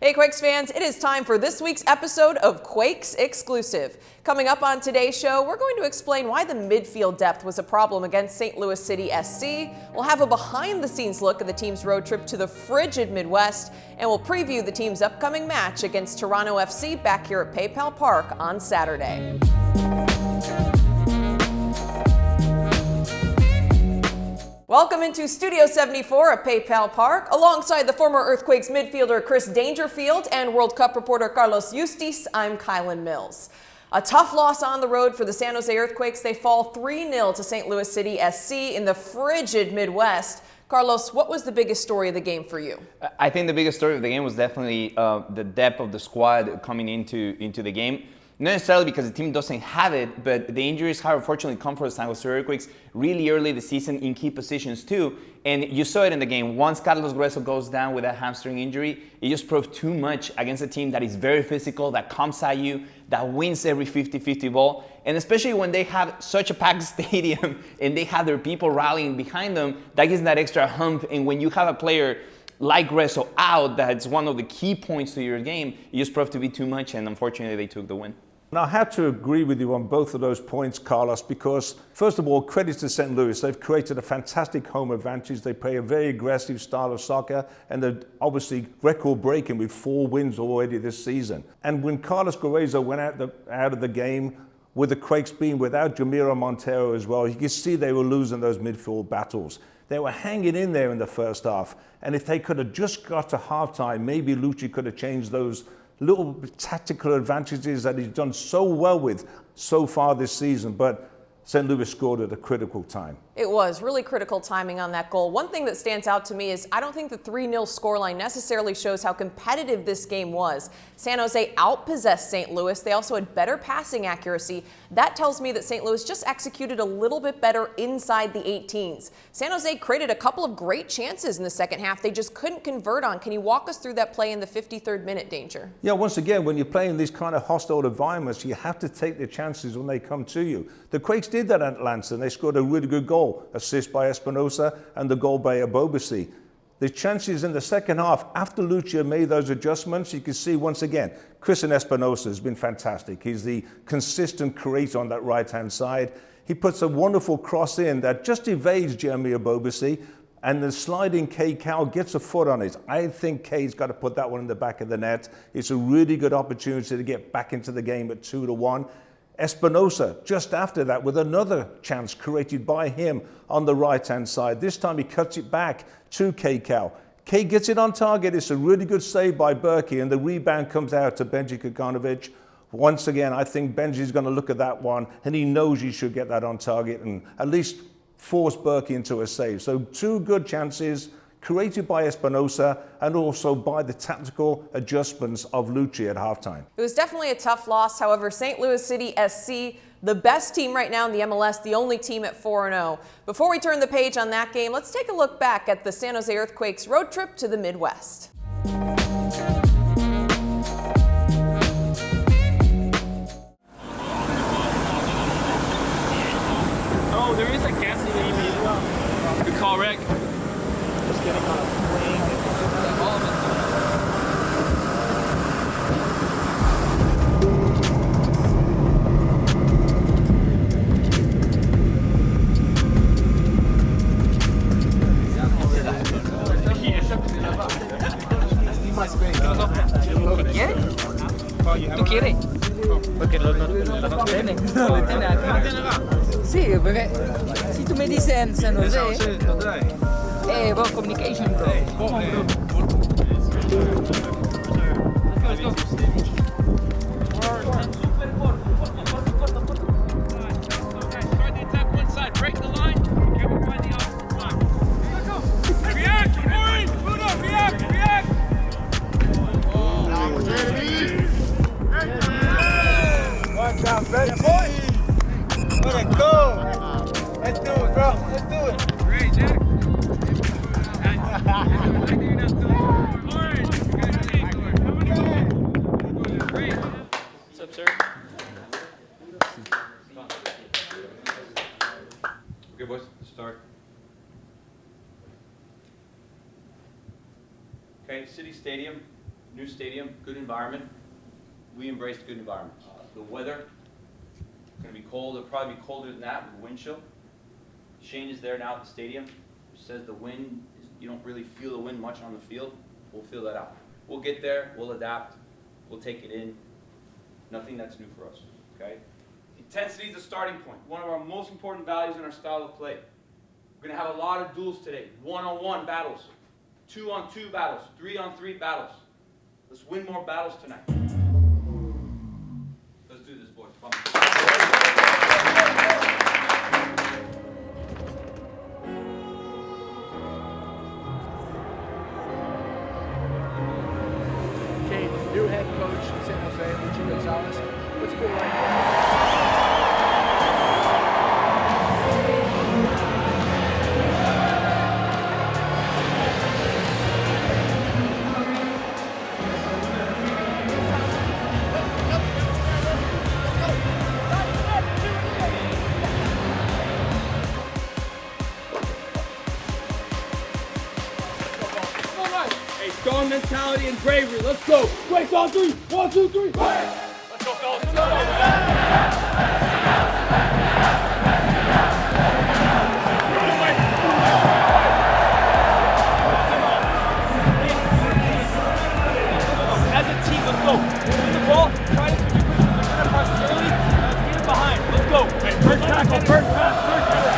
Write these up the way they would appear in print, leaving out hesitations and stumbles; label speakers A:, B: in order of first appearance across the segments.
A: Hey Quakes fans, it is time for this week's episode of Quakes Exclusive. Coming up on today's show, we're going to explain why the midfield depth was a problem against St. Louis City SC. We'll have a behind-the-scenes look at the team's road trip to the frigid Midwest, and we'll preview the team's upcoming match against Toronto FC back here at PayPal Park on Saturday. Welcome into Studio 74 at PayPal Park, alongside the former Earthquakes midfielder Chris Dangerfield and World Cup reporter Carlos Yustis. I'm Kylen Mills. A tough loss on the road for the San Jose Earthquakes. They fall 3-0 to St. Louis City SC in the frigid Midwest. Carlos, what was the biggest story of the game for you?
B: I think the biggest story of the game was definitely the depth of the squad coming into the game. Not necessarily because the team doesn't have it, but the injuries have unfortunately come for the San Jose Earthquakes really early this season in key positions too. And you saw it in the game. Once Carlos Grueso goes down with a hamstring injury, it just proved too much against a team that is very physical, that comes at you, that wins every 50-50 ball. And especially when they have such a packed stadium and they have their people rallying behind them, that gives that extra hump. And when you have a player like Grueso out, that's one of the key points to your game, it just proved to be too much, and unfortunately they took the win.
C: Now, I have to agree with you on both of those points, Carlos, because first of all, credit to St. Louis. They've created a fantastic home advantage. They play a very aggressive style of soccer, and they're obviously record-breaking with 4 wins already this season. And when Carlos Grueso went out of the game, with the Quakes being without Jamiro Montero as well, you could see they were losing those midfield battles. They were hanging in there in the first half, and if they could have just got to halftime, maybe Lucci could have changed those little tactical advantages that he's done so well with so far this season, but St. Louis scored at a critical time.
A: It was really critical timing on that goal. One thing that stands out to me is I don't think the 3-0 scoreline necessarily shows how competitive this game was. San Jose outpossessed St. Louis. They also had better passing accuracy. That tells me that St. Louis just executed a little bit better inside the 18s. San Jose created a couple of great chances in the second half. They just couldn't convert on. Can you walk us through that play in the 53rd minute, Danger?
C: Yeah, once again, when you're playing these kind of hostile environments, you have to take the chances when they come to you. The Quakes did that at Atlanta, and they scored a really good goal, assist by Espinosa and the goal by Abobasi. The chances in the second half, after Lucia made those adjustments, you can see once again, Chris Espinosa has been fantastic. He's the consistent creator on that right-hand side. He puts a wonderful cross in that just evades Jeremy Abobasi, and the sliding Kay Cow gets a foot on it. I think Kay's got to put that one in the back of the net. It's a really good opportunity to get back into the game at 2-1. Espinosa, just after that, with another chance created by him on the right-hand side. This time he cuts it back to Kay Cow. Kay gets it on target. It's a really good save by Berkey, and the rebound comes out to Benji Kukanovic. Once again, I think Benji's going to look at that one, and he knows he should get that on target and at least force Berkey into a save. So 2 good chances created by Espinosa and also by the tactical adjustments of Lucci at halftime.
A: It was definitely a tough loss. However, St. Louis City SC, the best team right now in the MLS, the only team at 4-0. Before we turn the page on that game, let's take a look back at the San Jose Earthquakes road trip to the Midwest.
D: Oh, there is a gas station. Good call, Rick. Just getting on a plane.
E: ¿Tú quieres? Porque lo tiene. No lo tiene acá. Sí, porque si tú me dices en San Jose, about communication, bro.
D: Let's go. Start the attack one side, break the line, get behind the opposite line. React, Orange! Budo, react!
F: Watch out, baby. Let's go. Let's do it, bro. Let's do it.
D: Great, Jack. Orange, you guys great. What's up, sir?
G: Okay, boys, start. Okay, City Stadium, New stadium, good environment. We embraced good environment. The weather, going to be cold. It'll probably be colder than that with wind chill. Shane is there now at the stadium. Says the wind, you don't really feel the wind much on the field. We'll feel that out. We'll get there, we'll adapt, we'll take it in. Nothing that's new for us, okay? Intensity is the starting point. One of our most important values in our style of play. We're going to have a lot of duels today. 1-on-1 battles, 2-on-2 battles, 3-on-3 battles. Let's win more battles tonight. Let's do this, boys. Come on.
H: New head coach in San Jose, Luchi Gonzalez. What's it been like?
D: Hey, strong mentality and bravery. Let's go. Quakes on 3. 1, 2, 3. Let's go, fellas. Let's go. As a team, let's go. Win the ball. Try to keep it across early. Let's get it behind. Let's go. Hey, first tackle. First pass. First tackle.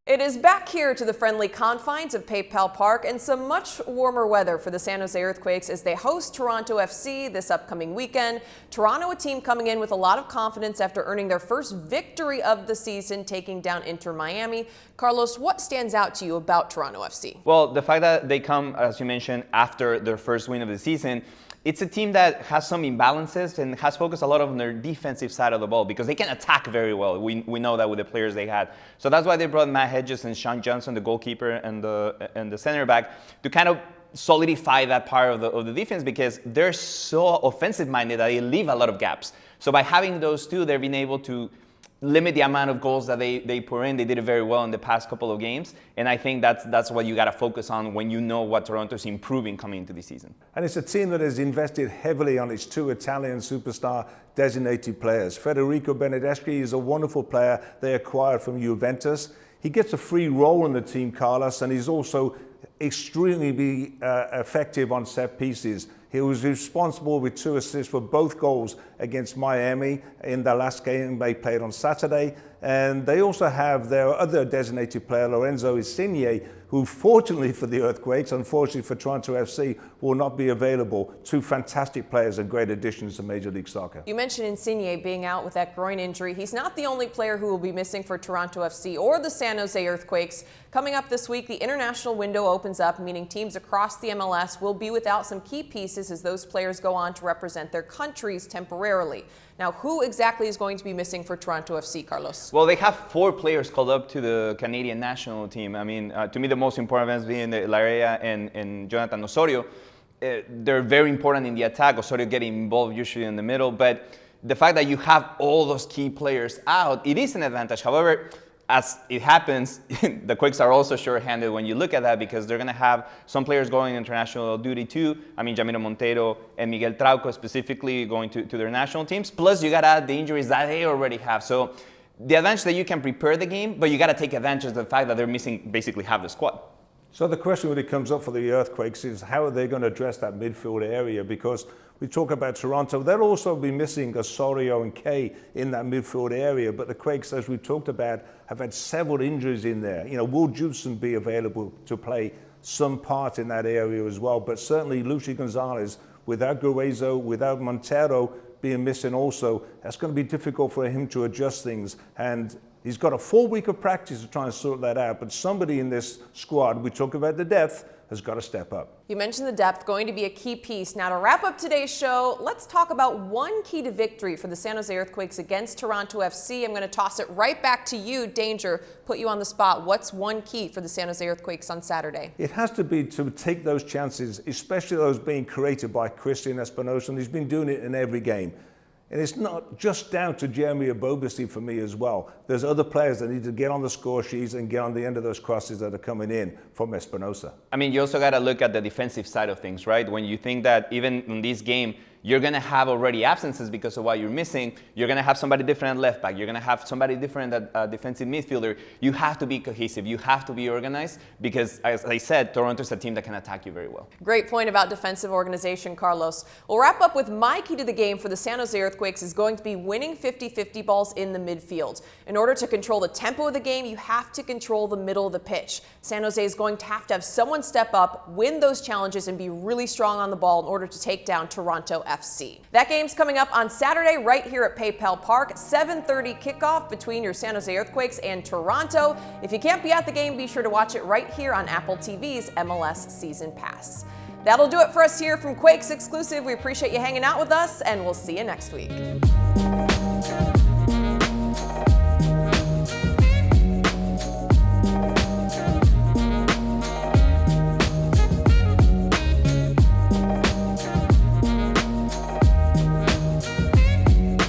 A: It is back here to the friendly confines of PayPal Park and some much warmer weather for the San Jose Earthquakes as they host Toronto FC this upcoming weekend. Toronto, a team coming in with a lot of confidence after earning their first victory of the season, taking down Inter Miami. Carlos, what stands out to you about Toronto FC?
B: Well, the fact that they come, as you mentioned, after their first win of the season, it's a team that has some imbalances and has focused a lot on their defensive side of the ball because they can attack very well. We know that with the players they had. So that's why they brought Matt Hedges and Sean Johnson, the goalkeeper and the center back, to kind of solidify that part of the defense because they're so offensive-minded that they leave a lot of gaps. So by having those two, they've been able to limit the amount of goals that they pour in. They did it very well in the past couple of games, and I think that's what you got to focus on when you know what Toronto's improving coming into the season.
C: And it's a team that has invested heavily on its two Italian superstar designated players. Federico Benedeschi is a wonderful player they acquired from Juventus. He gets a free role in the team, Carlos, and he's also extremely effective on set pieces. He was responsible with 2 assists for both goals against Miami in the last game they played on Saturday. And they also have their other designated player, Lorenzo Insigne, who fortunately for the Earthquakes, unfortunately for Toronto FC, will not be available. 2 fantastic players and great additions to Major League Soccer.
A: You mentioned Insigne being out with that groin injury. He's not the only player who will be missing for Toronto FC or the San Jose Earthquakes. Coming up this week, the international window opens up, meaning teams across the MLS will be without some key pieces as those players go on to represent their countries temporarily. Now, who exactly is going to be missing for Toronto FC, Carlos?
B: Well, they have 4 players called up to the Canadian national team. I mean, to me, the most important ones being Larea and Jonathan Osorio. They're very important in the attack. Osorio getting involved usually in the middle. But the fact that you have all those key players out, it is an advantage. However, as it happens, the Quakes are also short-handed when you look at that because they're going to have some players going international duty too. I mean, Jamiro Montero and Miguel Trauco specifically going to their national teams. Plus, you got to add the injuries that they already have. So the advantage that you can prepare the game, but you got to take advantage of the fact that they're missing basically half the squad.
C: So the question when it comes up for the Earthquakes is how are they going to address that midfield area? Because we talk about Toronto, they'll also be missing Osorio and Kay in that midfield area. But the Quakes, as we talked about, have had several injuries in there. You know, will Judson be available to play some part in that area as well? But certainly Luchi Gonzalez, without Guezo, without Montero being missing also, that's going to be difficult for him to adjust things. And he's got a full week of practice to try and sort that out, but somebody in this squad, we talk about the depth, has got to step up.
A: You mentioned the depth going to be a key piece. Now to wrap up today's show, let's talk about one key to victory for the San Jose Earthquakes against Toronto FC. I'm going to toss it right back to you, Danger, put you on the spot. What's one key for the San Jose Earthquakes on Saturday?
C: It has to be to take those chances, especially those being created by Christian Espinosa, and he's been doing it in every game. And it's not just down to Jeremy Ebobisse for me as well. There's other players that need to get on the score sheets and get on the end of those crosses that are coming in from Espinosa.
B: I mean, you also got to look at the defensive side of things, right? When you think that even in this game, you're going to have already absences because of what you're missing. You're going to have somebody different at left back. You're going to have somebody different at defensive midfielder. You have to be cohesive. You have to be organized because, as I said, Toronto's a team that can attack you very well.
A: Great point about defensive organization, Carlos. We'll wrap up with my key to the game for the San Jose Earthquakes is going to be winning 50-50 balls in the midfield. In order to control the tempo of the game, you have to control the middle of the pitch. San Jose is going to have someone step up, win those challenges, and be really strong on the ball in order to take down Toronto FC. That game's coming up on Saturday right here at PayPal Park, 7:30 kickoff between your San Jose Earthquakes and Toronto. If you can't be at the game, be sure to watch it right here on Apple TV's MLS Season Pass. That'll do it for us here from Quakes Exclusive. We appreciate you hanging out with us, and we'll see you next week.